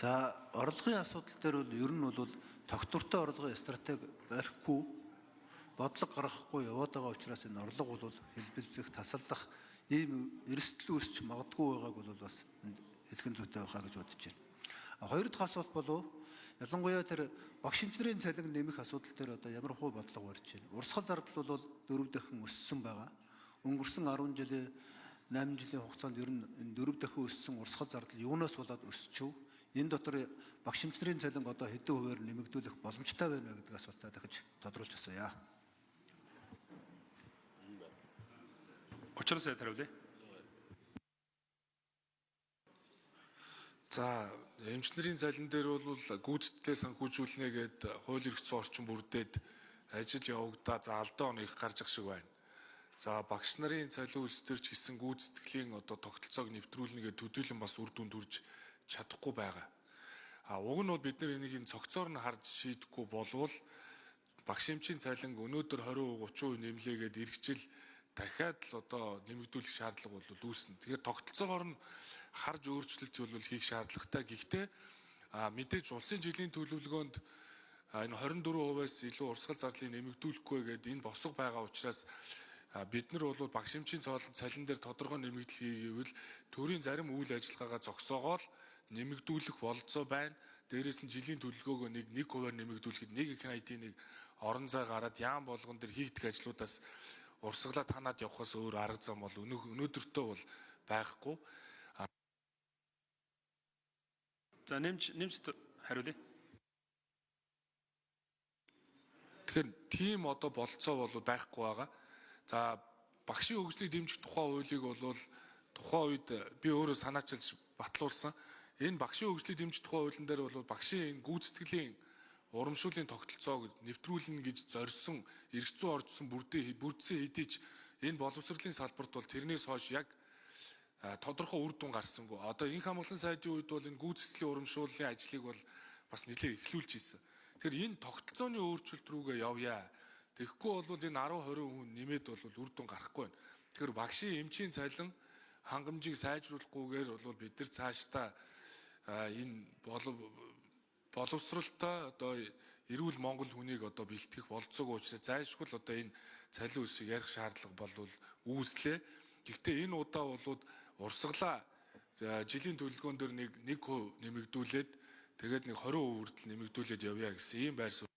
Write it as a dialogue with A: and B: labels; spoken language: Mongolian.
A: За орлогын асуудал дээр бол ер нь бол тогтвортой орлогын стратеги барихгүй бодлого гаргахгүй яваад байгаа учраас энэ орлого бол хэлбэлзэх тасалдах ийм эрсдэл үүсч магадгүй байгааг бол бас хэлхэн зүйтэй байхаа гэж бодож байна. Хоёр дахь асуулт болов ялангуяа тэр багш хэмжнэрийн цалин нэмэх асуудал дээр одоо ямар хувь бодлого барьж байна. Урсгал зардал бол 4 дахин өссөн байгаа. Өнгөрсөн 10 жилийн 8 жилийн хугацаанд ер нь энэ 4 дахин өссөн урсгал зардал юунаас болоод өсчв? Энэ дотор багш хэмжнэрийн цалин одоо хэдэн хувиар нэмэгдүүлэх боломжтой байна вэ гэдэг асуултаа дахиж тодруулж асууя.
B: Очроос хариулъя.
C: За, эмчнэрийн цалин дээр бол гүйцэтгэлээ санхүүжүүлнэ гээд хууль эрх зүйн орчин бүрдээд ажил явагдаа за алдаа оныг гарч ах шиг байна. За, багш нарын цалин үйлс төр ч гэсэн гүйцэтгэлийн одоо тогтолцоог нэвтрүүлнэ гээд төдийлөн бас үр дүнд хүрж чадахгүй байгаа. Уг нь бол бид нар энийг цогцоор нь харж шийдэхгүй болвол багш эмчийн цалин өнөөдөр 20% 30% нэмлээгээд иргэжил дахиад л одоо нэмэгдүүлэх шаардлага бол үүснэ. Тэгэхээр тогтолцоогоор нь харж өөрчлөлт бол хийх шаардлагатай. Гэхдээ мэдээж улсын жилийн төлөвлөгөөнд энэ 24%-аас илүү урсгал зардлыг нэмэгдүүлэхгүй гэдэг энэ босго байгаа учраас бид нар бол багш эмчийн цалин дээр тодорхой нэмэгдэл хийгээвэл төрийн зарим үйл ажиллагаагаа зогсоогоол нэмэгдүүлэх бололцоо байна. Дээрээс нь жилийн төлөвлөгөөгөө нэг хувиар нэмэгдүүлэхэд нэг их IT-ийг орон зай гараад яам болгон дээр хийгдэх ажлуудаас урсгалаа танаад явахаас өөр арга зам бол өнөөдөртөө бол байхгүй.
B: За нэмж хариулъя.
C: Тэгэхээр тийм одоо бололцоо бол байхгүй байгаа. За багшийн хөгжлийг дэмжих тухай хуулийг бол тухайн үед би өөрөө санаачилж батлуулсан. Энэ багшийн хөгжлийг дэмжих тухай хуулийн дээр бол багшийн гүйцэтгэлийн урамшууллын тогтолцоог нэвтрүүлнэ гэж зорьсон эрх зүйн орчсон бүрдсэн хэдий ч энэ боловсролын салбарт бол тэрнээс хойш яг тодорхой үр дүн гарсангүй. Одоо энх хамгаалалтын сайдын үед бол энэ гүйцэтгэлийн урамшууллын ажлыг бол бас нэлээд эхлүүлж ирсэн. Тэгэхээр энэ тогтолцооны өөрчлөлт рүүгээ явъя. Тэгэхгүй бол энэ 10-20% нэмээд бол үр дүн гарахгүй байна. Тэгэхээр багшийн эмчийн цалин хангамжийг сайжруулахгүйгээр бол бид нар цаашдаа энэ боловсролтой одоо эрүүл Монгол хүнийг одоо бэлтгэх болцоогүй учраас зайлшгүй л одоо энэ цалин өсийг ярих шаардлага бол үүслээ. Гэхдээ энэ удаа бол урсгалаа жилийн төлөвлөгөөн дээр нэг 1% нэмэгдүүлээд тэгээд нэг 20% хүртэл нэмэгдүүлээд явъя гэсэн ийм байр суурь